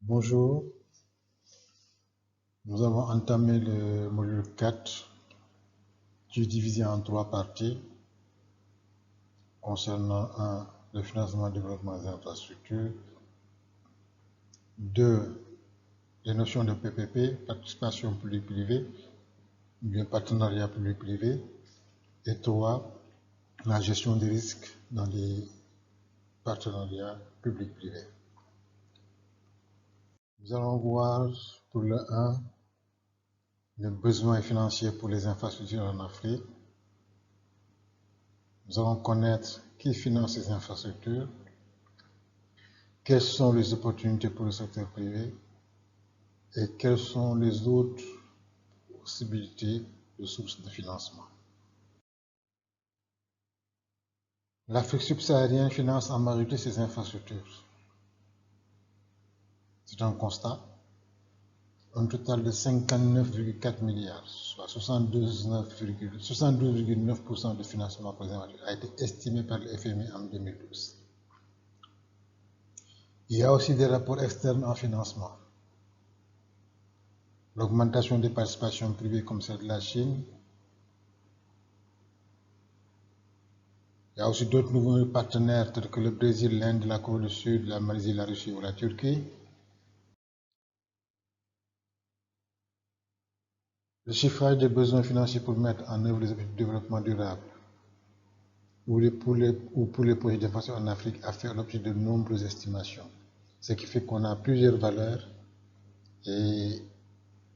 Bonjour, nous avons entamé le module 4 qui est divisé en trois parties concernant 1. Le financement et développement des infrastructures, 2. Les notions de PPP, participation publique-privée, ou bien partenariat public-privé, et 3. La gestion des risques dans les partenariats public-privé. Nous allons voir pour le 1 les besoins financiers pour les infrastructures en Afrique. Nous allons connaître qui finance ces infrastructures, quelles sont les opportunités pour le secteur privé et quelles sont les autres possibilités de sources de financement. L'Afrique subsaharienne finance en majorité ses infrastructures. C'est un constat. Un total de 59,4 milliards, soit 72,9% de financement pour les infrastructures, a été estimé par le FMI en 2012. Il y a aussi des rapports externes en financement. L'augmentation des participations privées comme celle de la Chine. Il y a aussi d'autres nouveaux partenaires tels que le Brésil, l'Inde, la Corée du Sud, la Malaisie, la Russie ou la Turquie. Le chiffrage des besoins financiers pour mettre en œuvre les objectifs de développement durable ou pour les projets d'infrastructure en Afrique a fait l'objet de nombreuses estimations. Ce qui fait qu'on a plusieurs valeurs et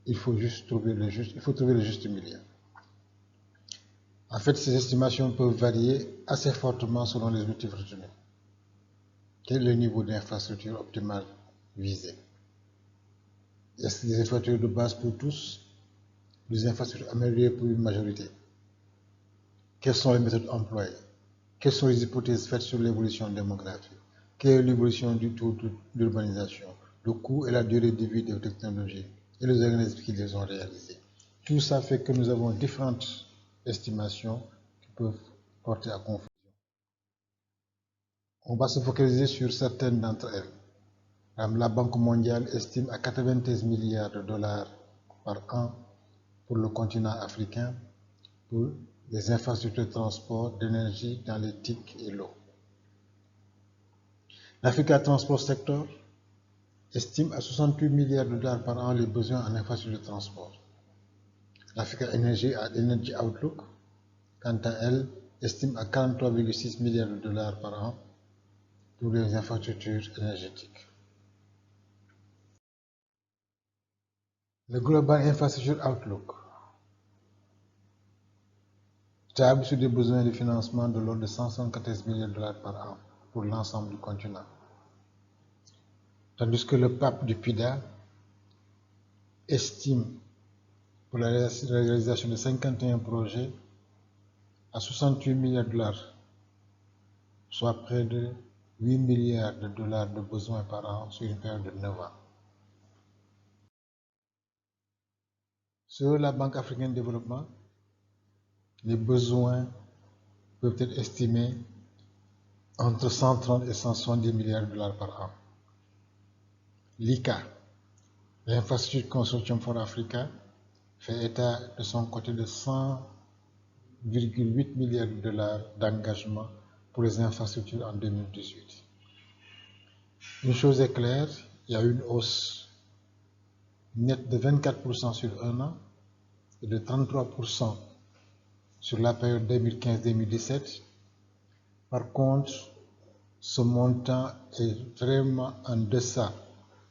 il faut trouver le juste milieu. En fait, ces estimations peuvent varier assez fortement selon les objectifs retenus. Quel est le niveau d'infrastructure optimal visé? Est-ce que des infrastructures de base pour tous, des infrastructures améliorées pour une majorité? Quelles sont les méthodes employées? Quelles sont les hypothèses faites sur l'évolution démographique? Quelle est l'évolution du taux d'urbanisation, le coût et la durée de vie des technologies et les organismes qui les ont réalisées? Tout ça fait que nous avons différentes estimations qui peuvent porter à confusion. On va se focaliser sur certaines d'entre elles. La Banque mondiale estime à 93 milliards de dollars par an pour le continent africain pour les infrastructures de transport, d'énergie dans les TIC et l'eau. L'Africa Transport Sector estime à 68 milliards de dollars par an les besoins en infrastructures de transport. L'Africa Energy Outlook, quant à elle, estime à 43,6 milliards de dollars par an pour les infrastructures énergétiques. Le Global Infrastructure Outlook table sur des besoins de financement de l'ordre de 174 milliards de dollars par an pour l'ensemble du continent. Tandis que le PAP du PIDA estime pour la réalisation de 51 projets à 68 milliards de dollars, soit près de 8 milliards de dollars de besoins par an sur une période de 9 ans. Sur la Banque africaine de développement, les besoins peuvent être estimés entre 130 et 170 milliards de dollars par an. L'ICA, l'Infrastructure Consortium for Africa, fait état de son côté de 100,8 milliards de dollars d'engagement pour les infrastructures en 2018. Une chose est claire, il y a une hausse nette de 24% sur un an et de 33% sur la période 2015-2017. Par contre, ce montant est vraiment en deçà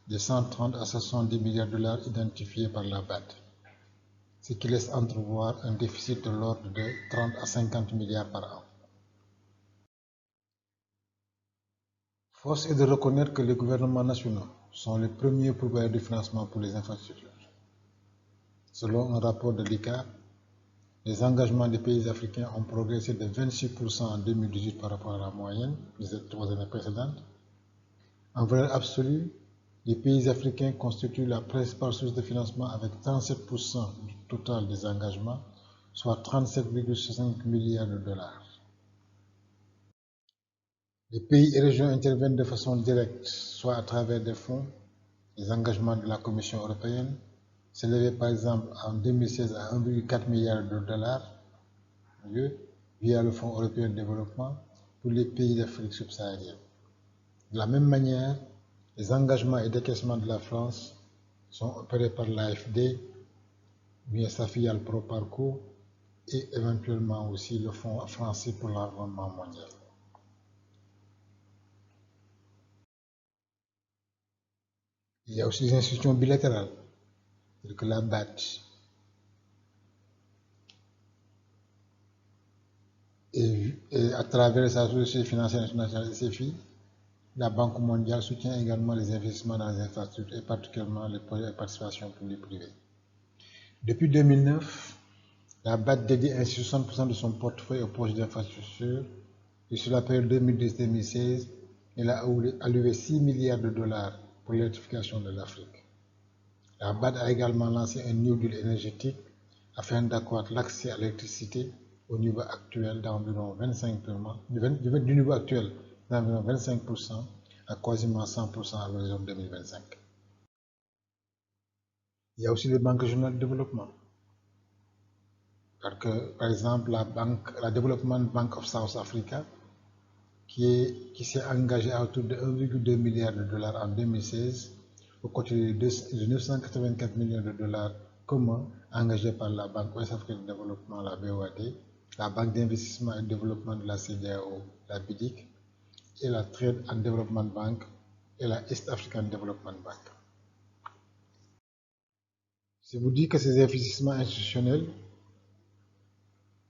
des 130 à 170 milliards de dollars identifiés par la BAD, ce qui laisse entrevoir un déficit de l'ordre de 30 à 50 milliards par an. Force est de reconnaître que les gouvernements nationaux sont les premiers pourvoyeurs de financement pour les infrastructures. Selon un rapport de l'ICA, les engagements des pays africains ont progressé de 26% en 2018 par rapport à la moyenne des 3 années précédentes. En valeur absolue, les pays africains constituent la principale source de financement avec 37% du total des engagements, soit 37,65 milliards de dollars. Les pays et régions interviennent de façon directe, soit à travers des fonds, Les engagements de la Commission européenne s'élevaient par exemple en 2016 à 1,4 milliard de dollars via le Fonds européen de développement pour les pays d'Afrique subsaharienne. De la même manière, les engagements et décaissements de la France sont opérés par l'AFD, via sa filiale ProParco et éventuellement aussi le Fonds français pour l'environnement mondial. Il y a aussi les institutions bilatérales, telles que la BAD, et à travers sa société financière internationale SFI, la Banque mondiale soutient également les investissements dans les infrastructures et particulièrement les projets de participation publique-privée. Depuis 2009, la BAD dédie ainsi 60% de son portefeuille aux projets d'infrastructure et sur la période 2010-2016, elle a alloué 6 milliards de dollars pour l'électrification de l'Afrique. La BAD a également lancé un New Deal énergétique afin d'accroître l'accès à l'électricité au niveau actuel d'environ 25%, du niveau actuel d'environ 25% à quasiment 100% à l'horizon 2025. Il y a aussi les banques régionales de développement. Par exemple, la Development Bank of South Africa, qui s'est engagée à autour de 1,2 milliard de dollars en 2016, aux côtés de 984 millions de dollars communs engagés par la Banque Ouest Africaine de Développement, la BOAD, la Banque d'investissement et de développement de la CEDEAO, la BIDIC, et la Trade and Development Bank et la East African Development Bank. Je vous dis que ces investissements institutionnels,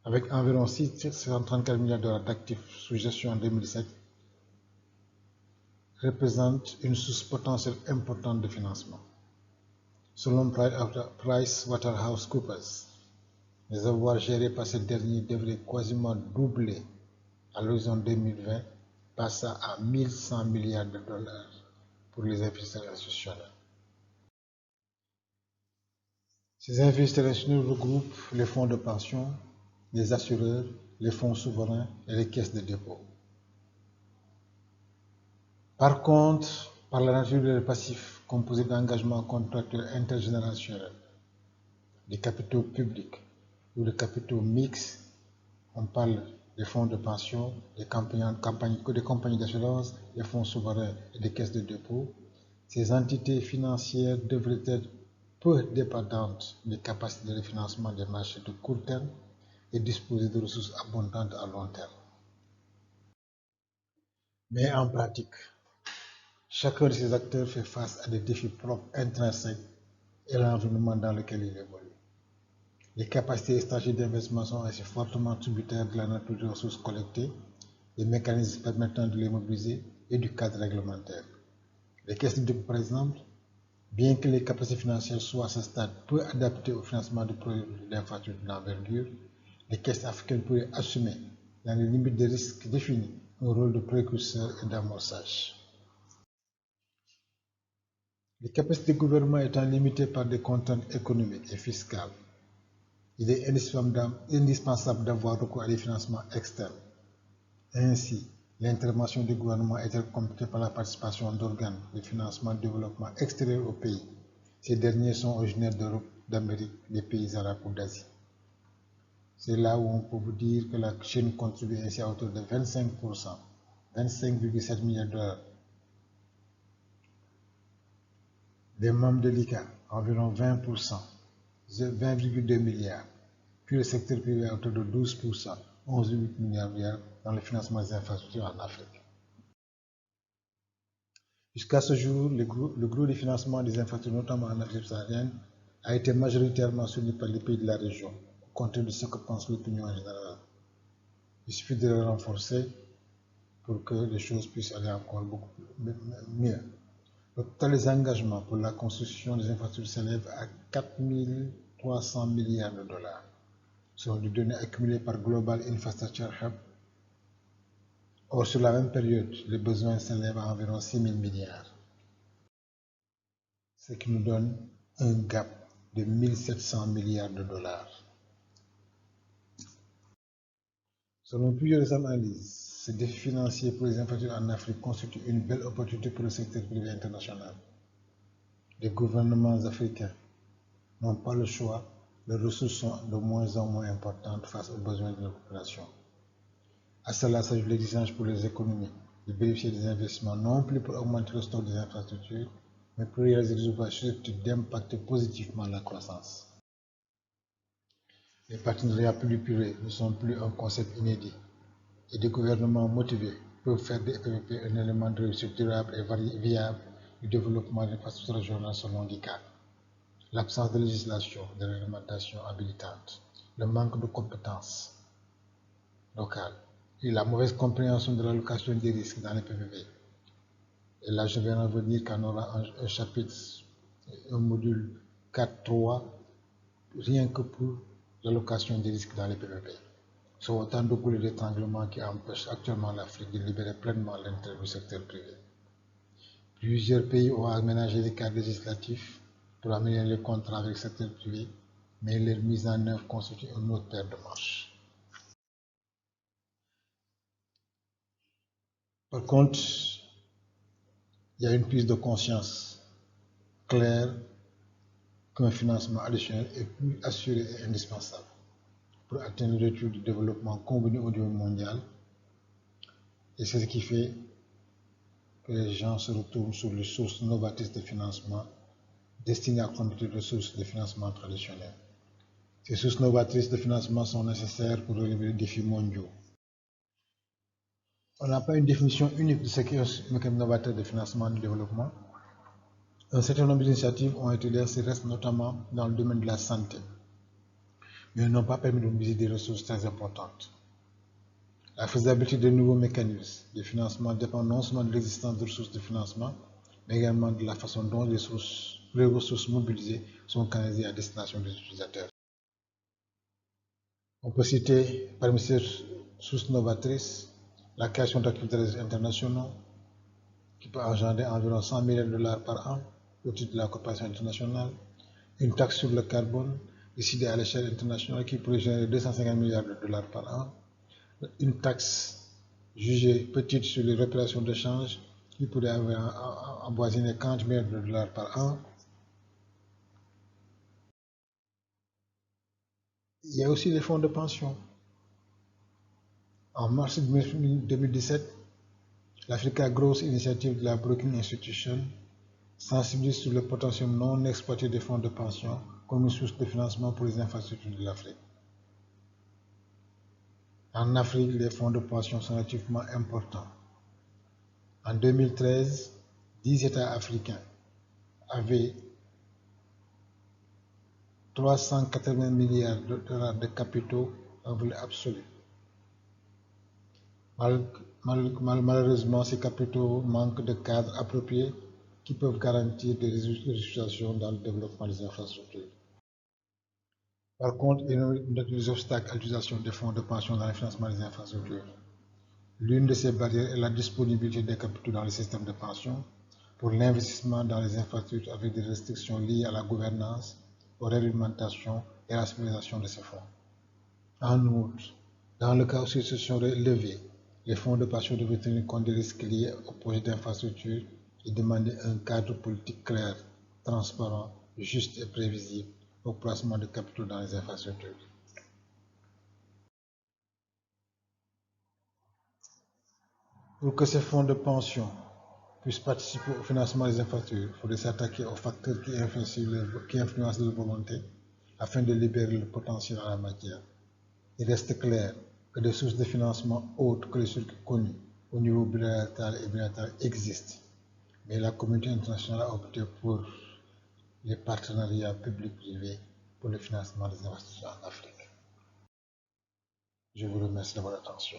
avec environ 634 milliards de dollars d'actifs sous gestion en 2007, représentent une source potentielle importante de financement. Selon PricewaterhouseCoopers, les avoirs gérés par ces derniers devraient quasiment doubler à l'horizon 2020, passant à 1100 milliards de dollars pour les investisseurs institutionnels. Ces investisseurs institutionnels regroupent les fonds de pension, les assureurs, les fonds souverains et les caisses de dépôt. Par contre, par la nature de leurs passifs composés d'engagements contractuels intergénérationnels, des capitaux publics ou de capitaux mixtes, on parle des fonds de pension, des compagnies d'assurance, des fonds souverains et des caisses de dépôt, ces entités financières devraient être peu dépendantes des capacités de financement des marchés de court terme et disposer de ressources abondantes à long terme. Mais en pratique, chacun de ces acteurs fait face à des défis propres intrinsèques et l'environnement dans lequel il évolue. Les capacités étrangères d'investissement sont ainsi fortement tributaires de la nature des ressources collectées, des mécanismes permettant de les mobiliser et du cadre réglementaire. Les caisses de dépôt, par exemple, bien que les capacités financières soient à ce stade peu adaptées au financement de projets d'infrastructures d'envergure, les caisses africaines pourraient assumer, dans les limites des risques définis, un rôle de précurseur et d'amorçage. Les capacités de gouvernement étant limitées par des contraintes économiques et fiscales, il est indispensable d'avoir recours à des financements externes. Ainsi, l'intervention du gouvernement est complétée par la participation d'organes de financement de développement extérieurs au pays. Ces derniers sont originaires d'Europe, d'Amérique, des pays arabes ou d'Asie. C'est là où on peut vous dire que la Chine contribue ainsi à hauteur de 25%, 25,7 milliards de dollars. Les membres de l'ICA, environ 20%, 20,2 milliards. Puis le secteur privé à hauteur de 12%, 11,8 milliards dans le financement des infrastructures en Afrique. Jusqu'à ce jour, le gros des financements des infrastructures, notamment en Afrique subsaharienne, a été majoritairement soutenu par les pays de la région, au contraire de ce que pense l'opinion en général. Il suffit de le renforcer pour que les choses puissent aller encore beaucoup mieux. Le total des engagements pour la construction des infrastructures s'élève à 4 300 milliards de dollars, selon des données accumulées par Global Infrastructure Hub. Or, sur la même période, les besoins s'élèvent à environ 6 000 milliards, ce qui nous donne un gap de 1 700 milliards de dollars. Selon plusieurs analyses, ce défi financier pour les infrastructures en Afrique constitue une belle opportunité pour le secteur privé international. les gouvernements africains n'ont pas le choix, les ressources sont de moins en moins importantes face aux besoins de la population. À cela s'ajoute l'exigence pour les économies de bénéficier des investissements non plus pour augmenter le stock des infrastructures, mais pour réaliser des ouvrages susceptibles d'impacter positivement la croissance. Les partenariats public-privé ne sont plus un concept inédit et des gouvernements motivés peuvent faire des PPP un élément de réussite durable et viable du développement des infrastructures régionales selon les cas. L'absence de législation, de réglementation habilitante, le manque de compétences locales et la mauvaise compréhension de l'allocation des risques dans les PPP. Et là, je vais revenir quand on aura un chapitre, un module 4.3, rien que pour l'allocation des risques dans les PPP. Ce sont autant de goulets d'étranglement qui empêchent actuellement l'Afrique de libérer pleinement l'intérêt du secteur privé. Plusieurs pays ont aménagé des cadres législatifs pour améliorer les contrats avec le secteur privé, mais leur mise en œuvre constitue une autre paire de manches. Par contre, il y a une prise de conscience claire qu'un financement additionnel est plus assuré et indispensable pour atteindre l'objectif du développement convenu au niveau mondial. Et c'est ce qui fait que les gens se retournent sur les sources novatrices de financement destinées à compléter les sources de financement traditionnelles. Ces sources novatrices de financement sont nécessaires pour relever les défis mondiaux. On n'a pas une définition unique de ce qu'est un mécanisme novateur de financement du développement. Un certain nombre d'initiatives ont été laissées, notamment dans le domaine de la santé, mais n'ont pas permis de mobiliser des ressources très importantes. La faisabilité de nouveaux mécanismes de financement dépend non seulement de l'existence de ressources de financement, mais également de la façon dont les ressources mobilisées sont canalisées à destination des utilisateurs. On peut citer parmi ces sources novatrices la création d'activités internationaux qui peut engendrer environ 100 milliards de dollars par an au titre de la coopération internationale, une taxe sur le carbone décidée à l'échelle internationale qui pourrait générer 250 milliards de dollars par an, une taxe jugée petite sur les opérations de change qui pourrait avoir avoisiné 40 milliards de dollars par an. Il y a aussi les fonds de pension. En mars 2017, l'Africa Growth Initiative de la Brookings Institution sensibilise sur le potentiel non exploité des fonds de pension comme une source de financement pour les infrastructures de l'Afrique. En Afrique, les fonds de pension sont relativement importants. En 2013, 10 États africains avaient 380 milliards de dollars de capitaux en valeur absolue. Malheureusement, ces capitaux manquent de cadres appropriés qui peuvent garantir des résultats dans le développement des infrastructures. Par contre, il y a des obstacles à l'utilisation des fonds de pension dans le financement des infrastructures. L'une de ces barrières est la disponibilité des capitaux dans les systèmes de pension pour l'investissement dans les infrastructures avec des restrictions liées à la gouvernance, aux réglementations et à la stabilisation de ces fonds. En outre, dans le cas où ces situations sont élevées, les fonds de pension devraient tenir compte des risques liés au projet d'infrastructure et demander un cadre politique clair, transparent, juste et prévisible au placement de capitaux dans les infrastructures. Pour que ces fonds de pension puissent participer au financement des infrastructures, il faudrait s'attaquer aux facteurs qui influencent leur volonté afin de libérer le potentiel en la matière. Il reste clair que des sources de financement autres que les circuits connus au niveau bilatéral et bilatéral existent, mais la communauté internationale a opté pour les partenariats publics-privés pour le financement des infrastructures en Afrique. Je vous remercie de votre attention.